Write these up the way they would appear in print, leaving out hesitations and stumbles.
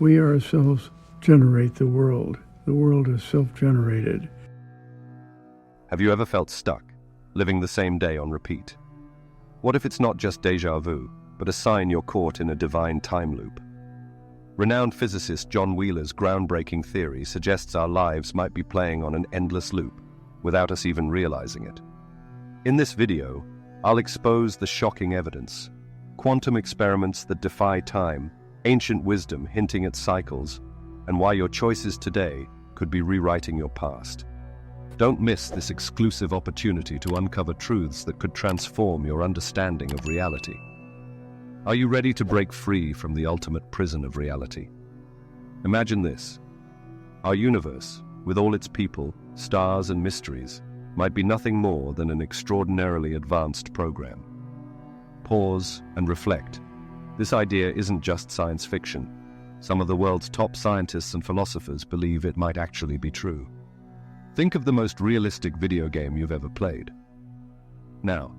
We ourselves generate the world. The world is self-generated. Have you ever felt stuck, living the same day on repeat? What if it's not just déjà vu, but a sign you're caught in a divine time loop? Renowned physicist John Wheeler's groundbreaking theory suggests our lives might be playing on an endless loop, without us even realizing it. In this video, I'll expose the shocking evidence, quantum experiments that defy time, ancient wisdom hinting at cycles, and why your choices today could be rewriting your past. Don't miss this exclusive opportunity to uncover truths that could transform your understanding of reality. Are you ready to break free from the ultimate prison of reality? Imagine this. Our universe, with all its people, stars and mysteries, might be nothing more than an extraordinarily advanced program. Pause and reflect. This idea isn't just science fiction. Some of the world's top scientists and philosophers believe it might actually be true. Think of the most realistic video game you've ever played. Now,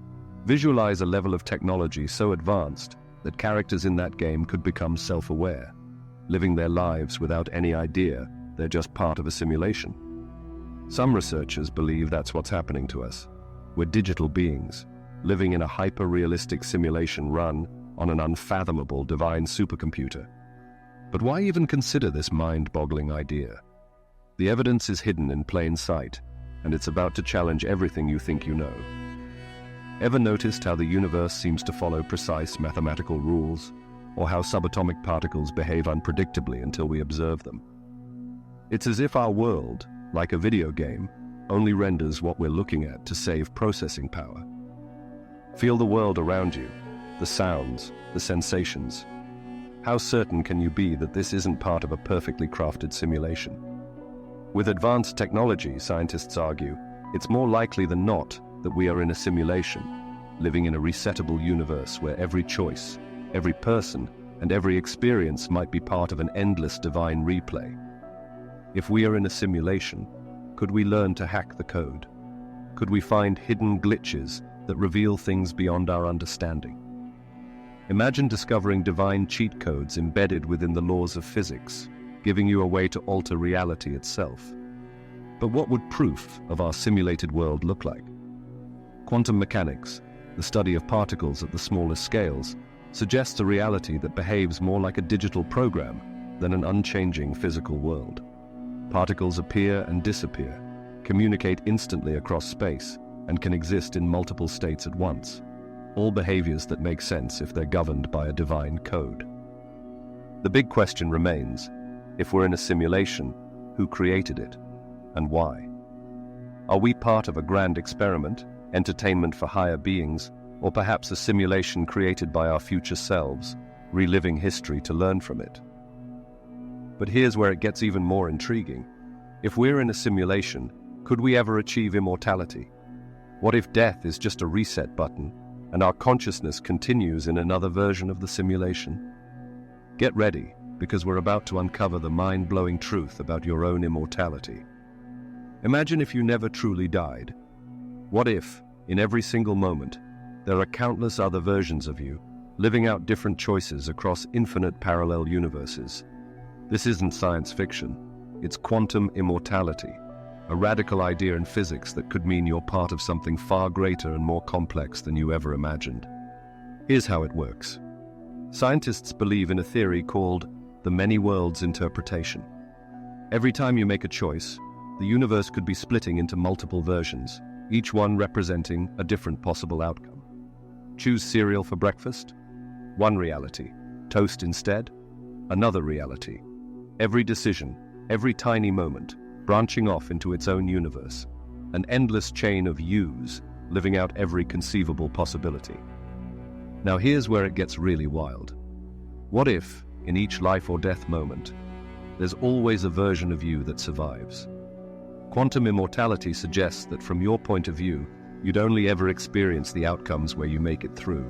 visualize a level of technology so advanced that characters in that game could become self-aware, living their lives without any idea they're just part of a simulation. Some researchers believe that's what's happening to us. We're digital beings, living in a hyper-realistic simulation run on an unfathomable divine supercomputer. But why even consider this mind-boggling idea? The evidence is hidden in plain sight, and it's about to challenge everything you think you know. Ever noticed how the universe seems to follow precise mathematical rules, or how subatomic particles behave unpredictably until we observe them? It's as if our world, like a video game, only renders what we're looking at to save processing power. Feel the world around you, the sounds, the sensations. How certain can you be that this isn't part of a perfectly crafted simulation? With advanced technology, scientists argue, it's more likely than not that we are in a simulation, living in a resettable universe where every choice, every person, and every experience might be part of an endless divine replay. If we are in a simulation, could we learn to hack the code? Could we find hidden glitches that reveal things beyond our understanding? Imagine discovering divine cheat codes embedded within the laws of physics, giving you a way to alter reality itself. But what would proof of our simulated world look like? Quantum mechanics, the study of particles at the smallest scales, suggests a reality that behaves more like a digital program than an unchanging physical world. Particles appear and disappear, communicate instantly across space, and can exist in multiple states at once. All behaviors that make sense if they're governed by a divine code. The big question remains, if we're in a simulation, who created it, and why? Are we part of a grand experiment, entertainment for higher beings, or perhaps a simulation created by our future selves, reliving history to learn from it? But here's where it gets even more intriguing. If we're in a simulation, could we ever achieve immortality? What if death is just a reset button, and our consciousness continues in another version of the simulation? Get ready, because we're about to uncover the mind-blowing truth about your own immortality. Imagine if you never truly died. What if, in every single moment, there are countless other versions of you, living out different choices across infinite parallel universes? This isn't science fiction, it's quantum immortality, a radical idea in physics that could mean you're part of something far greater and more complex than you ever imagined. Here's how it works. Scientists believe in a theory called the many worlds interpretation. Every time you make a choice, the universe could be splitting into multiple versions, each one representing a different possible outcome. Choose cereal for breakfast? One reality. Toast instead? Another reality. Every decision, every tiny moment, branching off into its own universe, an endless chain of yous living out every conceivable possibility. Now here's where it gets really wild. What if, in each life or death moment, there's always a version of you that survives? Quantum immortality suggests that from your point of view, you'd only ever experience the outcomes where you make it through.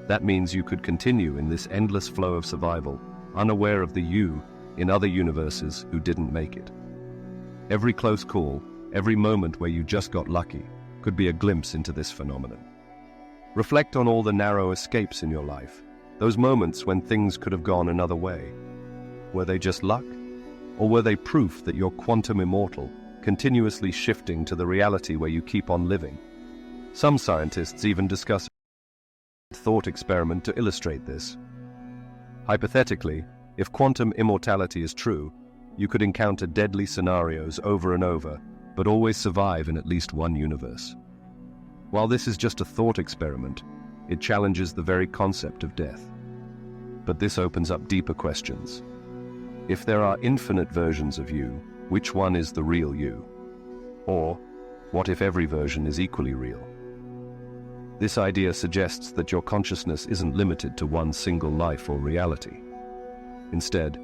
That means you could continue in this endless flow of survival, unaware of the you in other universes who didn't make it. Every close call, every moment where you just got lucky, could be a glimpse into this phenomenon. Reflect on all the narrow escapes in your life, those moments when things could have gone another way. Were they just luck? Or were they proof that you're quantum immortal, continuously shifting to the reality where you keep on living? Some scientists even discuss a thought experiment to illustrate this. Hypothetically, if quantum immortality is true, you could encounter deadly scenarios over and over, but always survive in at least one universe. While this is just a thought experiment, it challenges the very concept of death. But this opens up deeper questions. If there are infinite versions of you, which one is the real you? Or, what if every version is equally real? This idea suggests that your consciousness isn't limited to one single life or reality. Instead,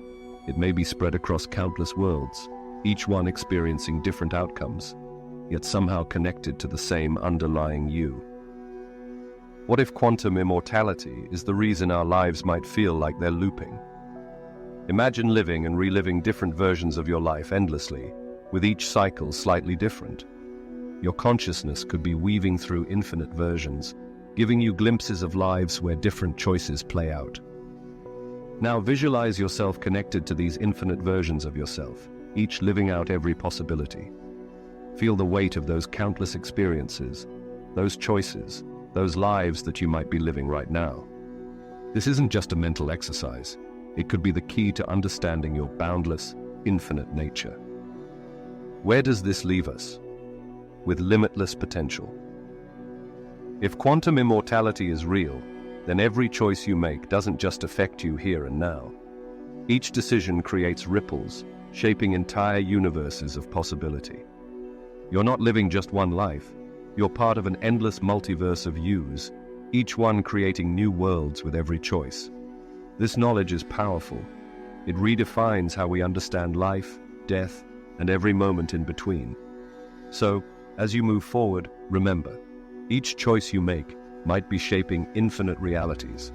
it may be spread across countless worlds, each one experiencing different outcomes, yet somehow connected to the same underlying you. What if quantum immortality is the reason our lives might feel like they're looping? Imagine living and reliving different versions of your life endlessly, with each cycle slightly different. Your consciousness could be weaving through infinite versions, giving you glimpses of lives where different choices play out. Now visualize yourself connected to these infinite versions of yourself, each living out every possibility. Feel the weight of those countless experiences, those choices, those lives that you might be living right now. This isn't just a mental exercise. It could be the key to understanding your boundless, infinite nature. Where does this leave us? With limitless potential. If quantum immortality is real, then every choice you make doesn't just affect you here and now. Each decision creates ripples, shaping entire universes of possibility. You're not living just one life. You're part of an endless multiverse of yous, each one creating new worlds with every choice. This knowledge is powerful. It redefines how we understand life, death, and every moment in between. So, as you move forward, remember, each choice you make might be shaping infinite realities.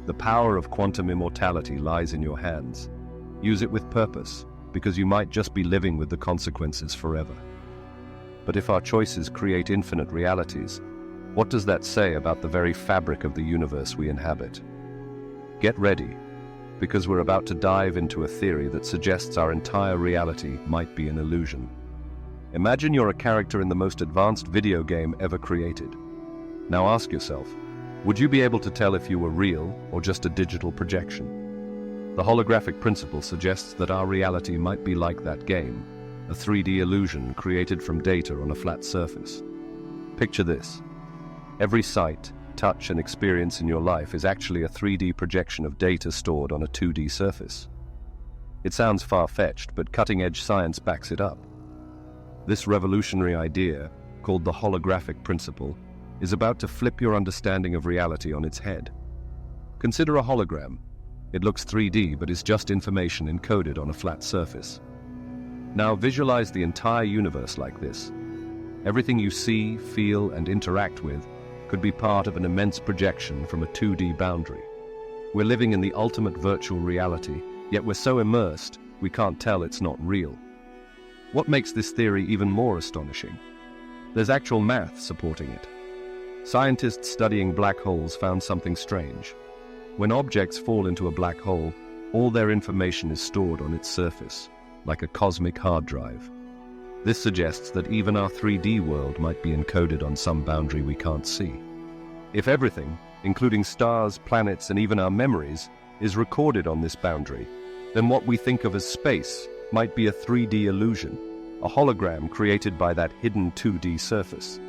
The power of quantum immortality lies in your hands. Use it with purpose, because you might just be living with the consequences forever. But if our choices create infinite realities, what does that say about the very fabric of the universe we inhabit? Get ready, because we're about to dive into a theory that suggests our entire reality might be an illusion. Imagine you're a character in the most advanced video game ever created. Now ask yourself, would you be able to tell if you were real or just a digital projection? The holographic principle suggests that our reality might be like that game, a 3D illusion created from data on a flat surface. Picture this. Every sight, touch, and experience in your life is actually a 3D projection of data stored on a 2D surface. It sounds far-fetched, but cutting-edge science backs it up. This revolutionary idea, called the holographic principle, is about to flip your understanding of reality on its head. Consider a hologram. It looks 3D, but is just information encoded on a flat surface. Now visualize the entire universe like this. Everything you see, feel, and interact with could be part of an immense projection from a 2D boundary. We're living in the ultimate virtual reality, yet we're so immersed we can't tell it's not real. What makes this theory even more astonishing? There's actual math supporting it. Scientists studying black holes found something strange. When objects fall into a black hole, all their information is stored on its surface, like a cosmic hard drive. This suggests that even our 3D world might be encoded on some boundary we can't see. If everything, including stars, planets, and even our memories, is recorded on this boundary, then what we think of as space might be a 3D illusion, a hologram created by that hidden 2D surface.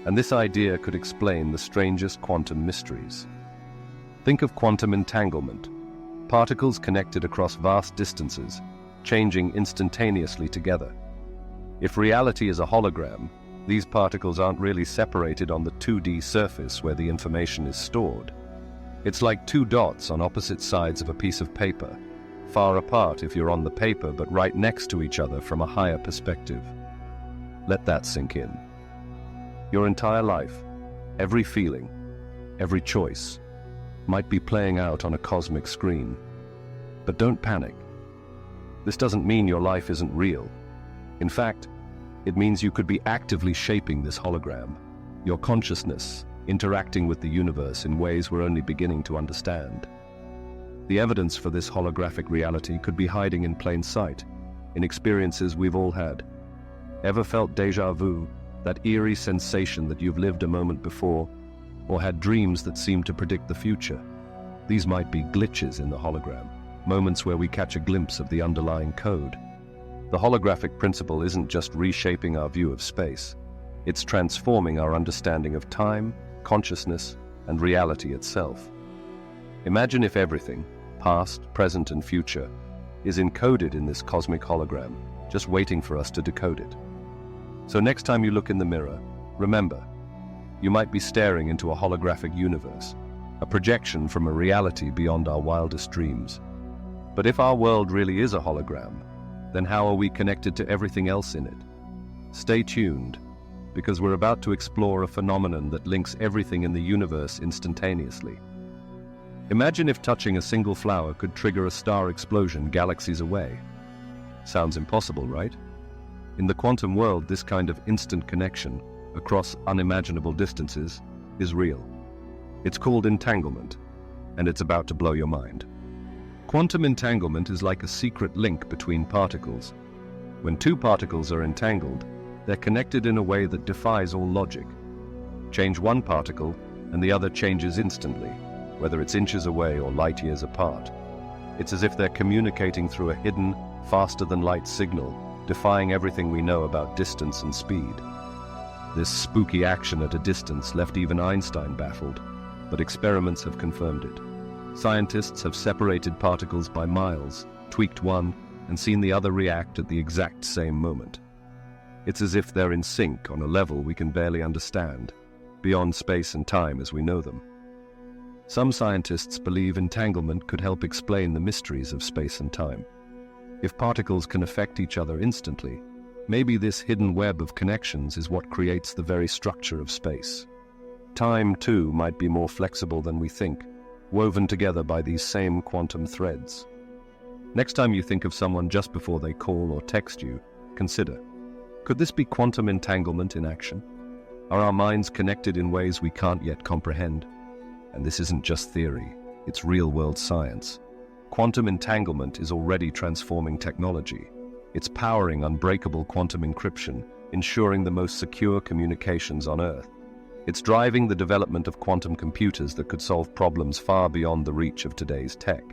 And this idea could explain the strangest quantum mysteries. Think of quantum entanglement, particles connected across vast distances, changing instantaneously together. If reality is a hologram, these particles aren't really separated on the 2D surface where the information is stored. It's like two dots on opposite sides of a piece of paper, far apart if you're on the paper but right next to each other from a higher perspective. Let that sink in. Your entire life, every feeling, every choice, might be playing out on a cosmic screen. But don't panic. This doesn't mean your life isn't real. In fact, it means you could be actively shaping this hologram, your consciousness interacting with the universe in ways we're only beginning to understand. The evidence for this holographic reality could be hiding in plain sight, in experiences we've all had. Ever felt déjà vu, that eerie sensation that you've lived a moment before, or had dreams that seem to predict the future? These might be glitches in the hologram, moments where we catch a glimpse of the underlying code. The holographic principle isn't just reshaping our view of space, it's transforming our understanding of time, consciousness, and reality itself. Imagine if everything, past, present, and future, is encoded in this cosmic hologram, just waiting for us to decode it. So next time you look in the mirror, remember, you might be staring into a holographic universe, a projection from a reality beyond our wildest dreams. But if our world really is a hologram, then how are we connected to everything else in it? Stay tuned, because we're about to explore a phenomenon that links everything in the universe instantaneously. Imagine if touching a single flower could trigger a star explosion galaxies away. Sounds impossible, right? In the quantum world, this kind of instant connection across unimaginable distances is real. It's called entanglement, and it's about to blow your mind. Quantum entanglement is like a secret link between particles. When two particles are entangled, they're connected in a way that defies all logic. Change one particle, and the other changes instantly, whether it's inches away or light years apart. It's as if they're communicating through a hidden, faster-than-light signal, defying everything we know about distance and speed. This spooky action at a distance left even Einstein baffled, but experiments have confirmed it. Scientists have separated particles by miles, tweaked one, and seen the other react at the exact same moment. It's as if they're in sync on a level we can barely understand, beyond space and time as we know them. Some scientists believe entanglement could help explain the mysteries of space and time. If particles can affect each other instantly, maybe this hidden web of connections is what creates the very structure of space. Time, too, might be more flexible than we think, woven together by these same quantum threads. Next time you think of someone just before they call or text you, consider, could this be quantum entanglement in action? Are our minds connected in ways we can't yet comprehend? And this isn't just theory, it's real-world science. Quantum entanglement is already transforming technology. It's powering unbreakable quantum encryption, ensuring the most secure communications on Earth. It's driving the development of quantum computers that could solve problems far beyond the reach of today's tech.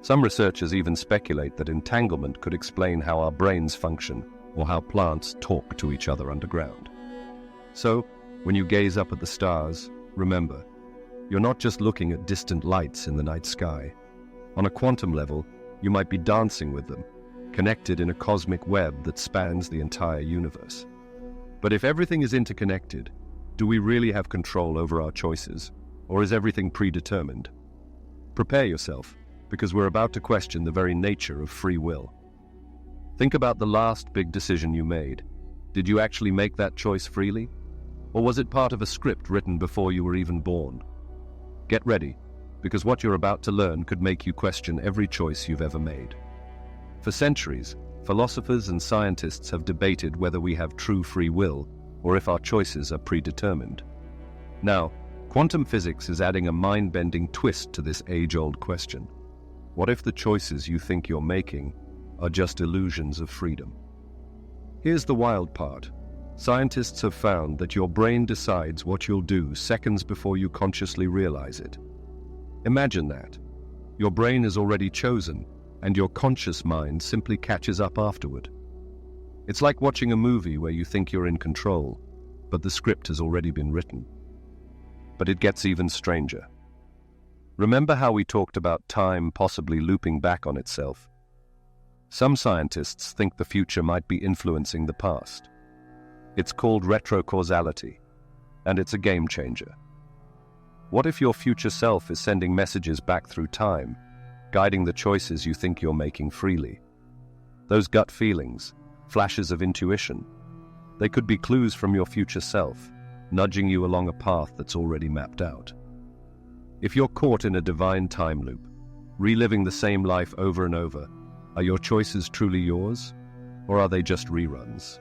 Some researchers even speculate that entanglement could explain how our brains function or how plants talk to each other underground. So, when you gaze up at the stars, remember, you're not just looking at distant lights in the night sky. On a quantum level, you might be dancing with them, connected in a cosmic web that spans the entire universe. But if everything is interconnected, do we really have control over our choices, or is everything predetermined? Prepare yourself, because we're about to question the very nature of free will. Think about the last big decision you made. Did you actually make that choice freely? Or was it part of a script written before you were even born? Get ready, because what you're about to learn could make you question every choice you've ever made. For centuries, philosophers and scientists have debated whether we have true free will or if our choices are predetermined. Now, quantum physics is adding a mind-bending twist to this age-old question. What if the choices you think you're making are just illusions of freedom? Here's the wild part. Scientists have found that your brain decides what you'll do seconds before you consciously realize it. Imagine that. Your brain has already chosen, and your conscious mind simply catches up afterward. It's like watching a movie where you think you're in control, but the script has already been written. But it gets even stranger. Remember how we talked about time possibly looping back on itself? Some scientists think the future might be influencing the past. It's called retrocausality, and it's a game changer. What if your future self is sending messages back through time, guiding the choices you think you're making freely? Those gut feelings, flashes of intuition, they could be clues from your future self, nudging you along a path that's already mapped out. If you're caught in a divine time loop, reliving the same life over and over, are your choices truly yours, or are they just reruns?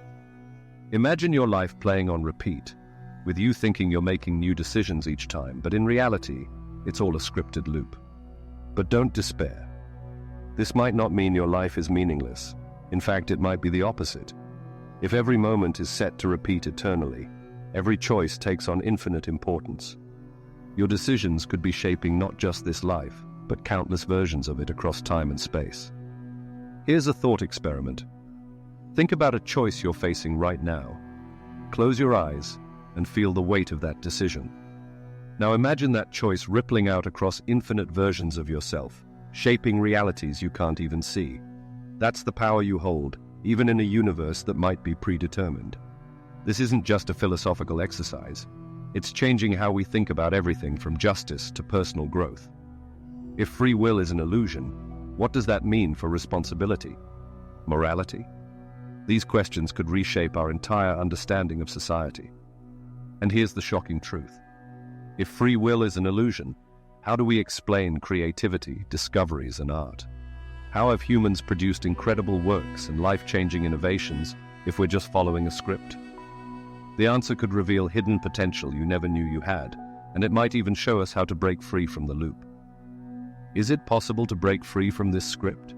Imagine your life playing on repeat, with you thinking you're making new decisions each time, but in reality, it's all a scripted loop. But don't despair. This might not mean your life is meaningless. In fact, it might be the opposite. If every moment is set to repeat eternally, every choice takes on infinite importance. Your decisions could be shaping not just this life, but countless versions of it across time and space. Here's a thought experiment. Think about a choice you're facing right now. Close your eyes and feel the weight of that decision. Now imagine that choice rippling out across infinite versions of yourself, shaping realities you can't even see. That's the power you hold, even in a universe that might be predetermined. This isn't just a philosophical exercise. It's changing how we think about everything from justice to personal growth. If free will is an illusion, what does that mean for responsibility? Morality? These questions could reshape our entire understanding of society. And here's the shocking truth. If free will is an illusion, how do we explain creativity, discoveries, and art? How have humans produced incredible works and life-changing innovations if we're just following a script? The answer could reveal hidden potential you never knew you had, and it might even show us how to break free from the loop. Is it possible to break free from this script?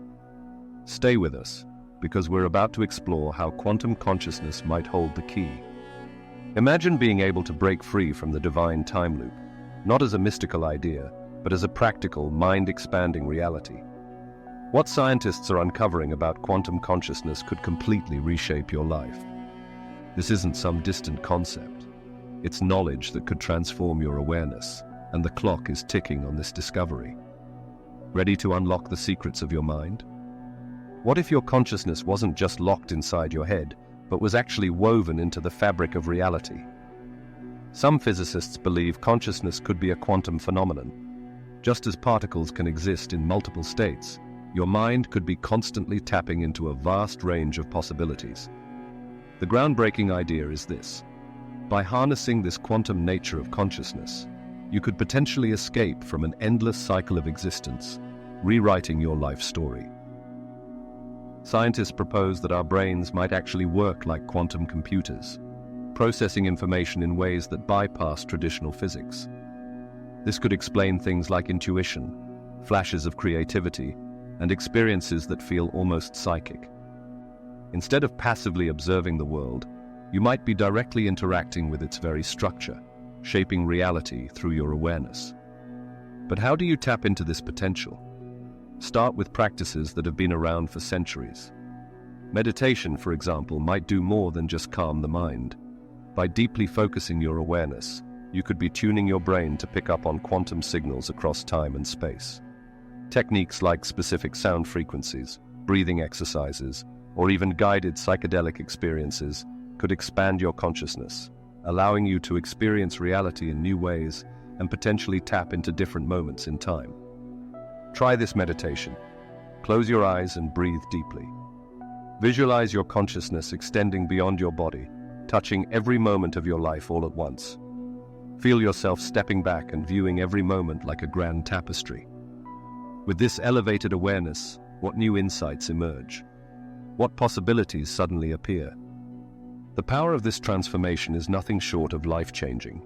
Stay with us, because we're about to explore how quantum consciousness might hold the key. Imagine being able to break free from the divine time loop, not as a mystical idea, but as a practical, mind-expanding reality. What scientists are uncovering about quantum consciousness could completely reshape your life. This isn't some distant concept. It's knowledge that could transform your awareness, and the clock is ticking on this discovery. Ready to unlock the secrets of your mind? What if your consciousness wasn't just locked inside your head, but was actually woven into the fabric of reality? Some physicists believe consciousness could be a quantum phenomenon. Just as particles can exist in multiple states, your mind could be constantly tapping into a vast range of possibilities. The groundbreaking idea is this. By harnessing this quantum nature of consciousness, you could potentially escape from an endless cycle of existence, rewriting your life story. Scientists propose that our brains might actually work like quantum computers, processing information in ways that bypass traditional physics. This could explain things like intuition, flashes of creativity, and experiences that feel almost psychic. Instead of passively observing the world, you might be directly interacting with its very structure, shaping reality through your awareness. But how do you tap into this potential? Start with practices that have been around for centuries. Meditation, for example, might do more than just calm the mind. By deeply focusing your awareness, you could be tuning your brain to pick up on quantum signals across time and space. Techniques like specific sound frequencies, breathing exercises, or even guided psychedelic experiences could expand your consciousness, allowing you to experience reality in new ways and potentially tap into different moments in time. Try this meditation. Close your eyes and breathe deeply. Visualize your consciousness extending beyond your body, touching every moment of your life all at once. Feel yourself stepping back and viewing every moment like a grand tapestry. With this elevated awareness, what new insights emerge? What possibilities suddenly appear? The power of this transformation is nothing short of life-changing.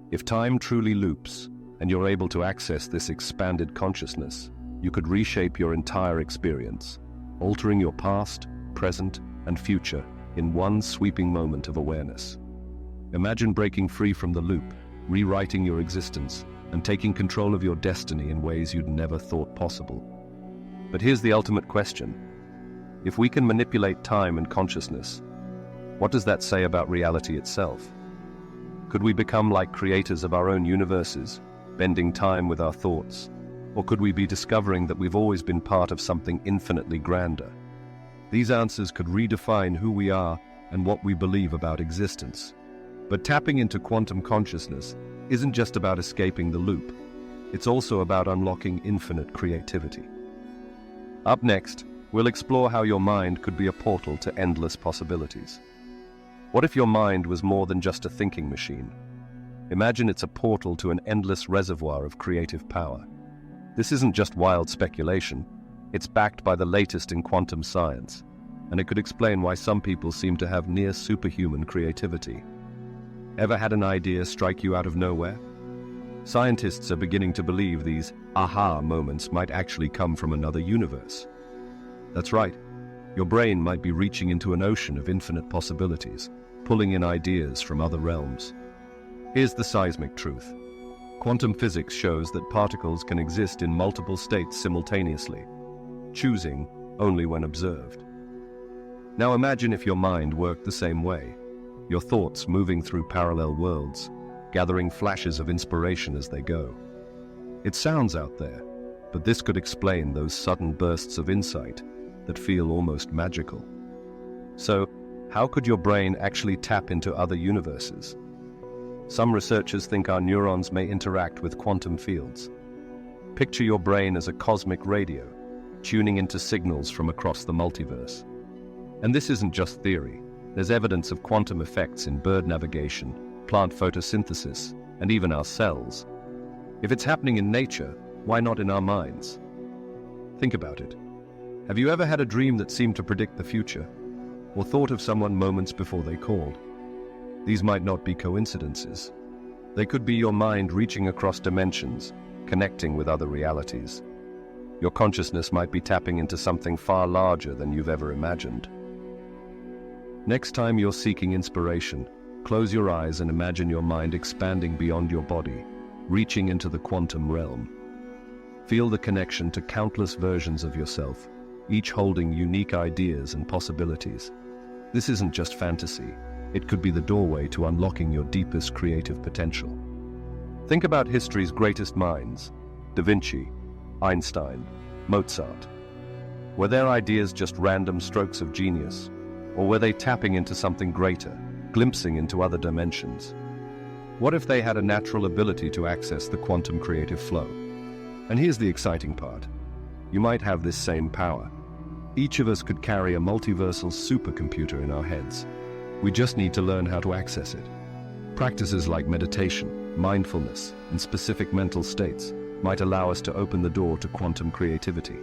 If time truly loops, and you're able to access this expanded consciousness, you could reshape your entire experience, altering your past, present, and future in one sweeping moment of awareness. Imagine breaking free from the loop, rewriting your existence, and taking control of your destiny in ways you'd never thought possible. But here's the ultimate question. If we can manipulate time and consciousness, what does that say about reality itself? Could we become like creators of our own universes, bending time with our thoughts? Or could we be discovering that we've always been part of something infinitely grander? These answers could redefine who we are and what we believe about existence. But tapping into quantum consciousness isn't just about escaping the loop. It's also about unlocking infinite creativity. Up next, we'll explore how your mind could be a portal to endless possibilities. What if your mind was more than just a thinking machine? Imagine it's a portal to an endless reservoir of creative power. This isn't just wild speculation. It's backed by the latest in quantum science, and it could explain why some people seem to have near superhuman creativity. Ever had an idea strike you out of nowhere? Scientists are beginning to believe these aha moments might actually come from another universe. That's right. Your brain might be reaching into an ocean of infinite possibilities, pulling in ideas from other realms. Here's the seismic truth. Quantum physics shows that particles can exist in multiple states simultaneously, choosing only when observed. Now imagine if your mind worked the same way, your thoughts moving through parallel worlds, gathering flashes of inspiration as they go. It sounds out there, but this could explain those sudden bursts of insight that feel almost magical. So, how could your brain actually tap into other universes? Some researchers think our neurons may interact with quantum fields. Picture your brain as a cosmic radio, tuning into signals from across the multiverse. And this isn't just theory. There's evidence of quantum effects in bird navigation, plant photosynthesis, and even our cells. If it's happening in nature, why not in our minds? Think about it. Have you ever had a dream that seemed to predict the future, or thought of someone moments before they called? These might not be coincidences. They could be your mind reaching across dimensions, connecting with other realities. Your consciousness might be tapping into something far larger than you've ever imagined. Next time you're seeking inspiration, close your eyes and imagine your mind expanding beyond your body, reaching into the quantum realm. Feel the connection to countless versions of yourself, each holding unique ideas and possibilities. This isn't just fantasy. It could be the doorway to unlocking your deepest creative potential. Think about history's greatest minds: Da Vinci, Einstein, Mozart. Were their ideas just random strokes of genius, or were they tapping into something greater, glimpsing into other dimensions? What if they had a natural ability to access the quantum creative flow? And here's the exciting part. You might have this same power. Each of us could carry a multiversal supercomputer in our heads. We just need to learn how to access it. Practices like meditation, mindfulness, and specific mental states might allow us to open the door to quantum creativity.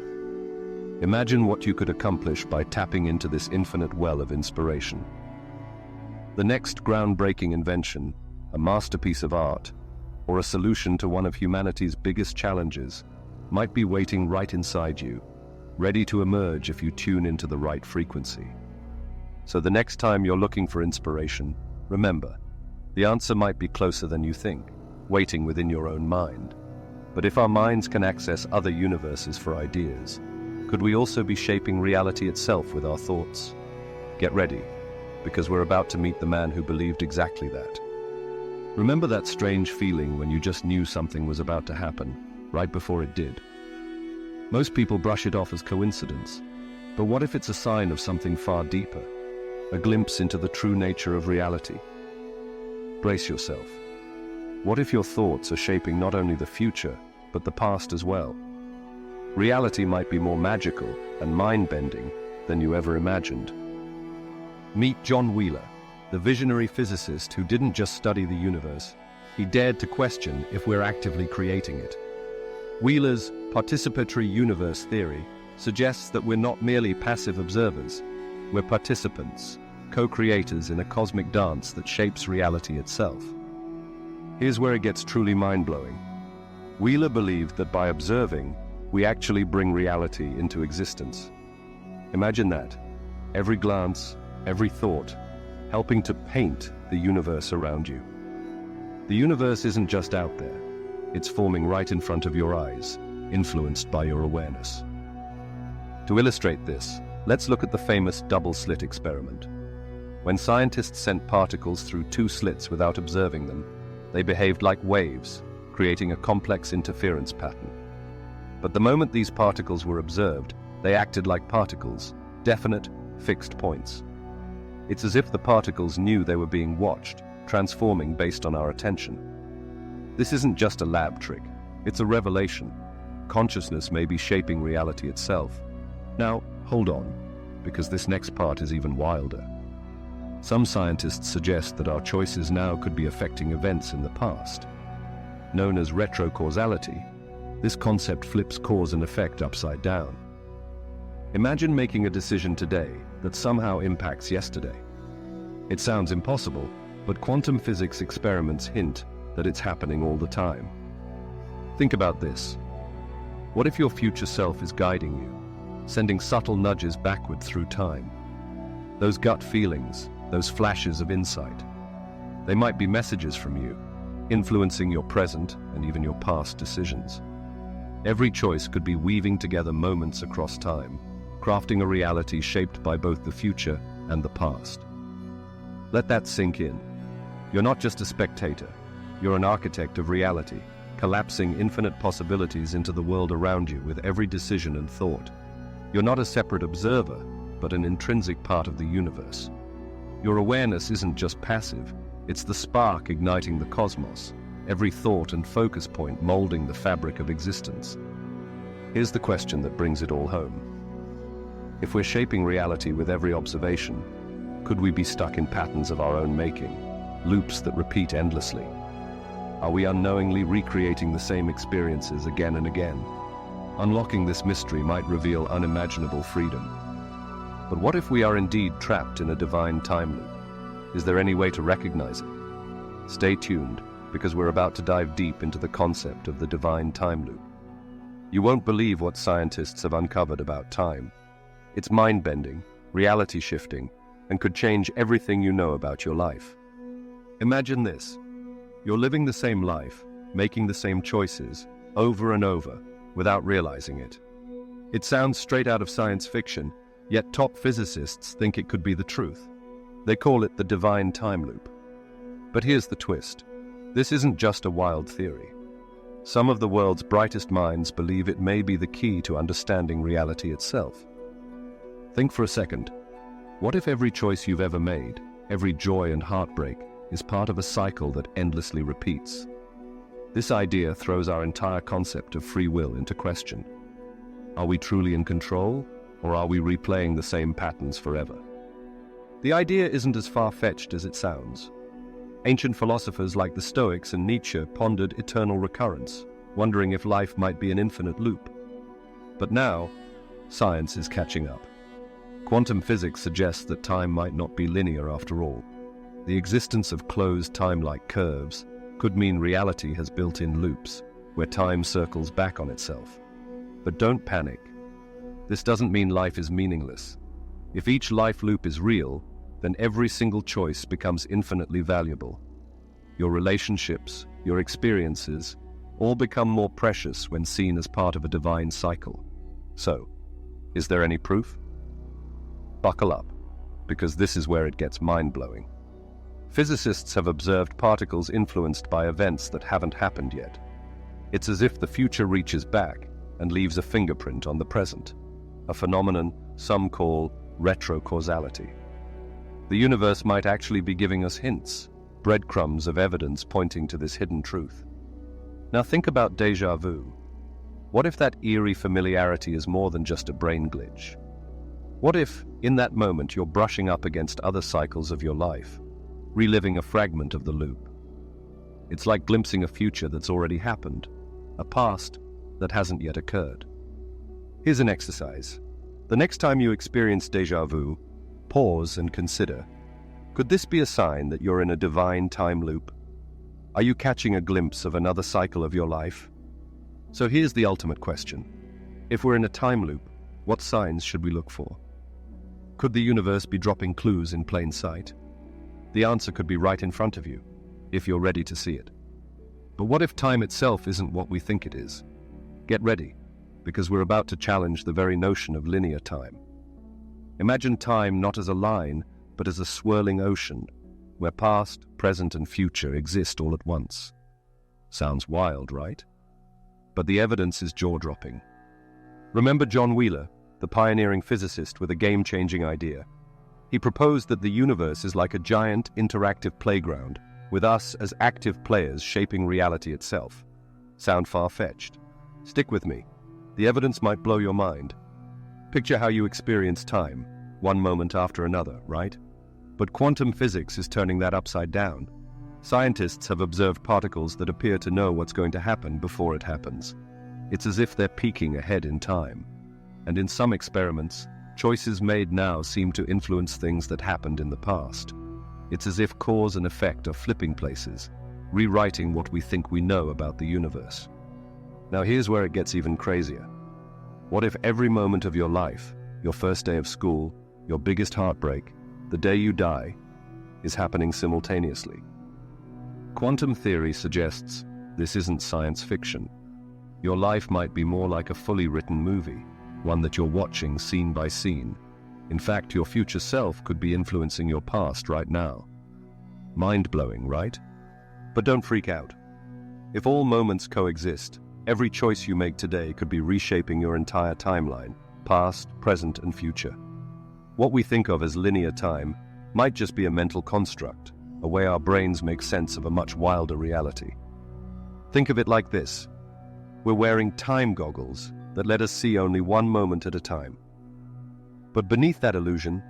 Imagine what you could accomplish by tapping into this infinite well of inspiration. The next groundbreaking invention, a masterpiece of art, or a solution to one of humanity's biggest challenges, might be waiting right inside you, ready to emerge if you tune into the right frequency. So the next time you're looking for inspiration, remember, the answer might be closer than you think, waiting within your own mind. But if our minds can access other universes for ideas, could we also be shaping reality itself with our thoughts? Get ready, because we're about to meet the man who believed exactly that. Remember that strange feeling when you just knew something was about to happen, right before it did? Most people brush it off as coincidence, but what if it's a sign of something far deeper? A glimpse into the true nature of reality? Brace yourself. What if your thoughts are shaping not only the future, but the past as well? Reality might be more magical and mind-bending than you ever imagined. Meet John Wheeler, the visionary physicist who didn't just study the universe. He dared to question if we're actively creating it. Wheeler's participatory universe theory suggests that we're not merely passive observers. We're participants, co-creators in a cosmic dance that shapes reality itself. Here's where it gets truly mind-blowing. Wheeler believed that by observing, we actually bring reality into existence. Imagine that. Every glance, every thought, helping to paint the universe around you. The universe isn't just out there. It's forming right in front of your eyes, influenced by your awareness. To illustrate this, let's look at the famous double-slit experiment. When scientists sent particles through two slits without observing them, they behaved like waves, creating a complex interference pattern. But the moment these particles were observed, they acted like particles, definite, fixed points. It's as if the particles knew they were being watched, transforming based on our attention. This isn't just a lab trick, it's a revelation. Consciousness may be shaping reality itself. Now, hold on, because this next part is even wilder. Some scientists suggest that our choices now could be affecting events in the past. Known as retrocausality, this concept flips cause and effect upside down. Imagine making a decision today that somehow impacts yesterday. It sounds impossible, but quantum physics experiments hint that it's happening all the time. Think about this. What if your future self is guiding you, sending subtle nudges backward through time? Those gut feelings, those flashes of insight, they might be messages from you, influencing your present and even your past decisions. Every choice could be weaving together moments across time, crafting a reality shaped by both the future and the past. Let that sink in. You're not just a spectator, you're an architect of reality, collapsing infinite possibilities into the world around you with every decision and thought. You're not a separate observer, but an intrinsic part of the universe. Your awareness isn't just passive, it's the spark igniting the cosmos, every thought and focus point molding the fabric of existence. Here's the question that brings it all home. If we're shaping reality with every observation, could we be stuck in patterns of our own making, loops that repeat endlessly? Are we unknowingly recreating the same experiences again and again? Unlocking this mystery might reveal unimaginable freedom. But what if we are indeed trapped in a divine time loop? Is there any way to recognize it? Stay tuned, because we're about to dive deep into the concept of the divine time loop. You won't believe what scientists have uncovered about time. It's mind-bending, reality-shifting, and could change everything you know about your life. Imagine this. You're living the same life, making the same choices, over and over, without realizing it. It sounds straight out of science fiction, yet top physicists think it could be the truth. They call it the divine time loop. But here's the twist. This isn't just a wild theory. Some of the world's brightest minds believe it may be the key to understanding reality itself. Think for a second. What if every choice you've ever made, every joy and heartbreak, is part of a cycle that endlessly repeats? This idea throws our entire concept of free will into question. Are we truly in control, or are we replaying the same patterns forever? The idea isn't as far-fetched as it sounds. Ancient philosophers like the Stoics and Nietzsche pondered eternal recurrence, wondering if life might be an infinite loop. But now, science is catching up. Quantum physics suggests that time might not be linear after all. The existence of closed time-like curves could mean reality has built-in loops, where time circles back on itself. But don't panic. This doesn't mean life is meaningless. If each life loop is real, then every single choice becomes infinitely valuable. Your relationships, your experiences, all become more precious when seen as part of a divine cycle. So, is there any proof? Buckle up, because this is where it gets mind-blowing. Physicists have observed particles influenced by events that haven't happened yet. It's as if the future reaches back and leaves a fingerprint on the present, a phenomenon some call retrocausality. The universe might actually be giving us hints, breadcrumbs of evidence pointing to this hidden truth. Now think about deja vu. What if that eerie familiarity is more than just a brain glitch? What if, in that moment, you're brushing up against other cycles of your life, reliving a fragment of the loop? It's like glimpsing a future that's already happened, a past that hasn't yet occurred. Here's an exercise. The next time you experience deja vu, pause and consider, could this be a sign that you're in a divine time loop? Are you catching a glimpse of another cycle of your life? So here's the ultimate question. If we're in a time loop, what signs should we look for? Could the universe be dropping clues in plain sight? The answer could be right in front of you, if you're ready to see it. But what if time itself isn't what we think it is? Get ready, because we're about to challenge the very notion of linear time. Imagine time not as a line, but as a swirling ocean, where past, present, and future exist all at once. Sounds wild, right? But the evidence is jaw-dropping. Remember John Wheeler, the pioneering physicist with a game-changing idea? He proposed that the universe is like a giant interactive playground, with us as active players shaping reality itself. Sound far-fetched? Stick with me. The evidence might blow your mind. Picture how you experience time, one moment after another, right? But quantum physics is turning that upside down. Scientists have observed particles that appear to know what's going to happen before it happens. It's as if they're peeking ahead in time. And in some experiments, choices made now seem to influence things that happened in the past. It's as if cause and effect are flipping places, rewriting what we think we know about the universe. Now here's where it gets even crazier. What if every moment of your life, your first day of school, your biggest heartbreak, the day you die, is happening simultaneously? Quantum theory suggests this isn't science fiction. Your life might be more like a fully written movie, one that you're watching scene by scene. In fact, your future self could be influencing your past right now. Mind-blowing, right? But don't freak out. If all moments coexist, every choice you make today could be reshaping your entire timeline, past, present, and future. What we think of as linear time might just be a mental construct, a way our brains make sense of a much wilder reality. Think of it like this. We're wearing time goggles that let us see only one moment at a time. But beneath that illusion,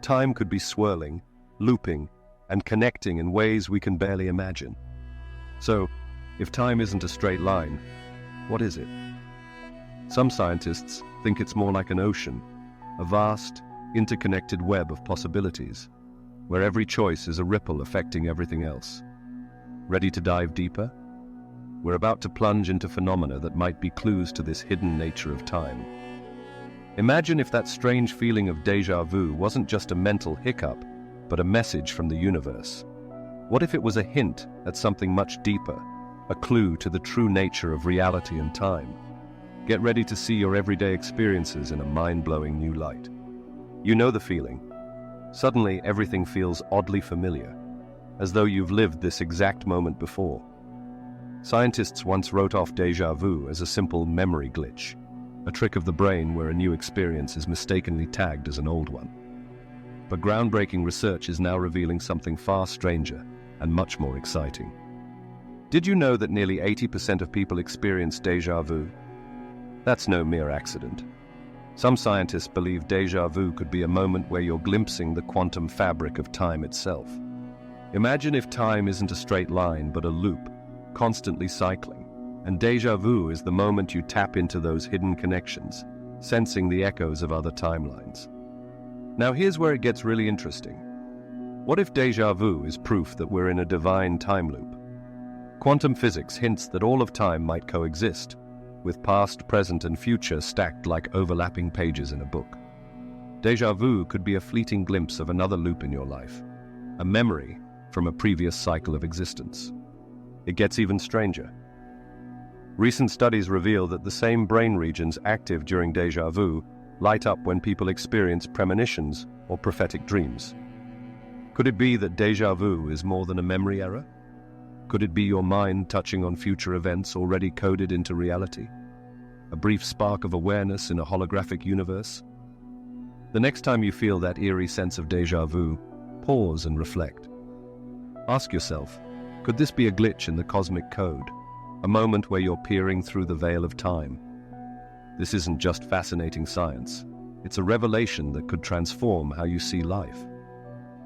time could be swirling, looping, and connecting in ways we can barely imagine. So, if time isn't a straight line, what is it? Some scientists think it's more like an ocean, a vast, interconnected web of possibilities, where every choice is a ripple affecting everything else. Ready to dive deeper? We're about to plunge into phenomena that might be clues to this hidden nature of time. Imagine if that strange feeling of déjà vu wasn't just a mental hiccup, but a message from the universe. What if it was a hint at something much deeper, a clue to the true nature of reality and time? Get ready to see your everyday experiences in a mind-blowing new light. You know the feeling. Suddenly, everything feels oddly familiar, as though you've lived this exact moment before. Scientists once wrote off déjà vu as a simple memory glitch, a trick of the brain where a new experience is mistakenly tagged as an old one. But groundbreaking research is now revealing something far stranger and much more exciting. Did you know that nearly 80% of people experience déjà vu? That's no mere accident. Some scientists believe déjà vu could be a moment where you're glimpsing the quantum fabric of time itself. Imagine if time isn't a straight line but a loop, constantly cycling, and déjà vu is the moment you tap into those hidden connections, sensing the echoes of other timelines. Now here's where it gets really interesting. What if déjà vu is proof that we're in a divine time loop? Quantum physics hints that all of time might coexist, with past, present, and future stacked like overlapping pages in a book. Déjà vu could be a fleeting glimpse of another loop in your life, a memory from a previous cycle of existence. It gets even stranger. Recent studies reveal that the same brain regions active during déjà vu light up when people experience premonitions or prophetic dreams. Could it be that déjà vu is more than a memory error? Could it be your mind touching on future events already coded into reality? A brief spark of awareness in a holographic universe? The next time you feel that eerie sense of déjà vu, pause and reflect. Ask yourself, could this be a glitch in the cosmic code? A moment where you're peering through the veil of time? This isn't just fascinating science. It's a revelation that could transform how you see life.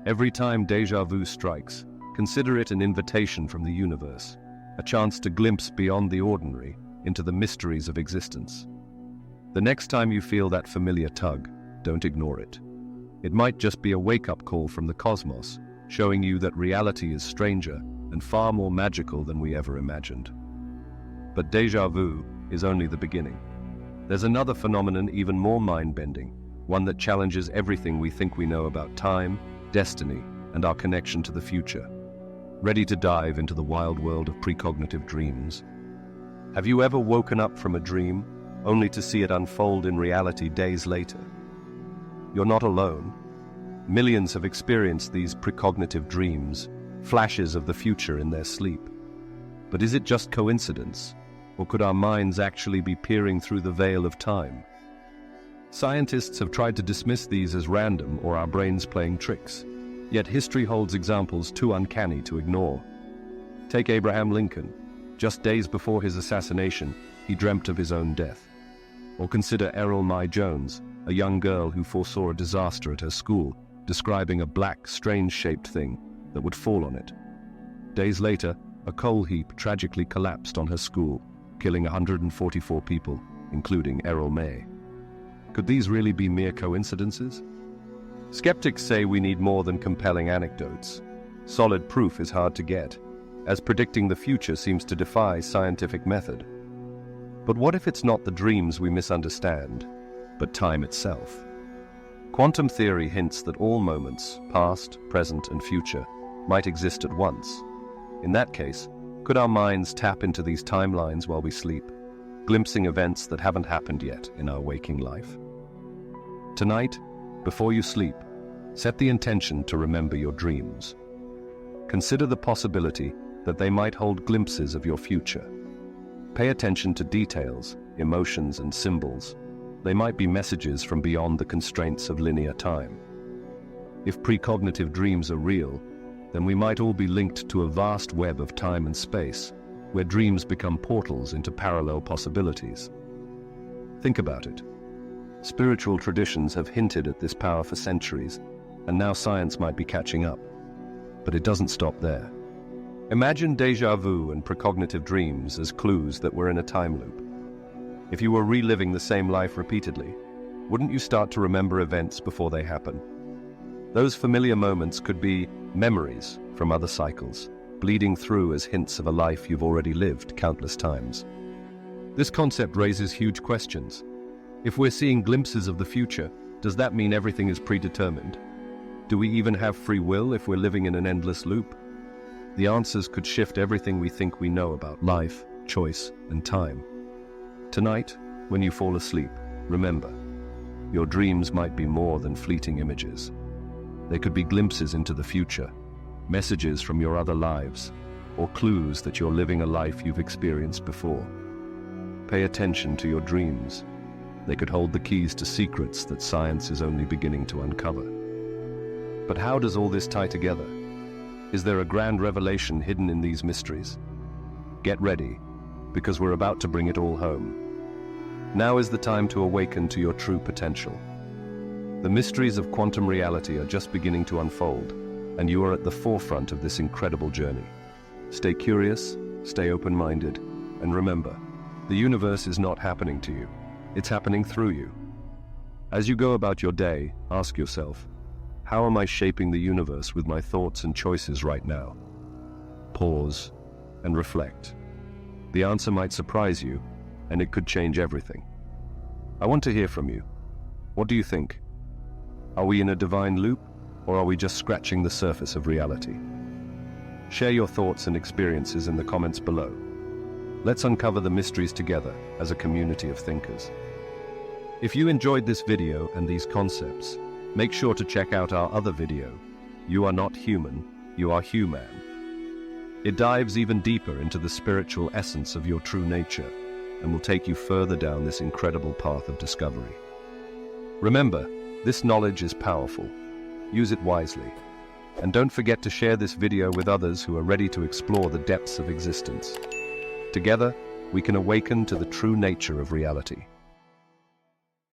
Every time déjà vu strikes, consider it an invitation from the universe, a chance to glimpse beyond the ordinary into the mysteries of existence. The next time you feel that familiar tug, don't ignore it. It might just be a wake-up call from the cosmos, showing you that reality is stranger and far more magical than we ever imagined. But déjà vu is only the beginning. There's another phenomenon even more mind-bending, one that challenges everything we think we know about time, destiny, and our connection to the future. Ready to dive into the wild world of precognitive dreams? Have you ever woken up from a dream, only to see it unfold in reality days later? You're not alone. Millions have experienced these precognitive dreams, flashes of the future in their sleep. But is it just coincidence, or could our minds actually be peering through the veil of time? Scientists have tried to dismiss these as random or our brains playing tricks. Yet history holds examples too uncanny to ignore. Take Abraham Lincoln. Just days before his assassination, he dreamt of his own death. Or consider Errol Mai Jones, a young girl who foresaw a disaster at her school, describing a black, strange-shaped thing that would fall on it. Days later, a coal heap tragically collapsed on her school, killing 144 people, including Errol May. Could these really be mere coincidences? Skeptics say we need more than compelling anecdotes. Solid proof is hard to get, as predicting the future seems to defy scientific method. But what if it's not the dreams we misunderstand, but time itself? Quantum theory hints that all moments, past, present, and future, might exist at once. In that case, could our minds tap into these timelines while we sleep, glimpsing events that haven't happened yet in our waking life? Tonight, before you sleep, set the intention to remember your dreams. Consider the possibility that they might hold glimpses of your future. Pay attention to details, emotions, and symbols. They might be messages from beyond the constraints of linear time. If precognitive dreams are real, then we might all be linked to a vast web of time and space, where dreams become portals into parallel possibilities. Think about it. Spiritual traditions have hinted at this power for centuries, and now science might be catching up. But it doesn't stop there. Imagine déjà vu and precognitive dreams as clues that we're in a time loop. If you were reliving the same life repeatedly, wouldn't you start to remember events before they happen? Those familiar moments could be memories from other cycles, bleeding through as hints of a life you've already lived countless times. This concept raises huge questions. If we're seeing glimpses of the future, does that mean everything is predetermined? Do we even have free will if we're living in an endless loop? The answers could shift everything we think we know about life, choice, and time. Tonight, when you fall asleep, remember, your dreams might be more than fleeting images. They could be glimpses into the future, messages from your other lives, or clues that you're living a life you've experienced before. Pay attention to your dreams. They could hold the keys to secrets that science is only beginning to uncover. But how does all this tie together? Is there a grand revelation hidden in these mysteries? Get ready, because we're about to bring it all home. Now is the time to awaken to your true potential. The mysteries of quantum reality are just beginning to unfold, and you are at the forefront of this incredible journey. Stay curious, stay open-minded, and remember, the universe is not happening to you. It's happening through you. As you go about your day, ask yourself, how am I shaping the universe with my thoughts and choices right now? Pause and reflect. The answer might surprise you, and it could change everything. I want to hear from you. What do you think? Are we in a divine loop, or are we just scratching the surface of reality? Share your thoughts and experiences in the comments below. Let's uncover the mysteries together as a community of thinkers. If you enjoyed this video and these concepts, make sure to check out our other video, You Are Not Human, You Are Human. It dives even deeper into the spiritual essence of your true nature and will take you further down this incredible path of discovery. Remember, this knowledge is powerful. Use it wisely. And don't forget to share this video with others who are ready to explore the depths of existence. Together, we can awaken to the true nature of reality.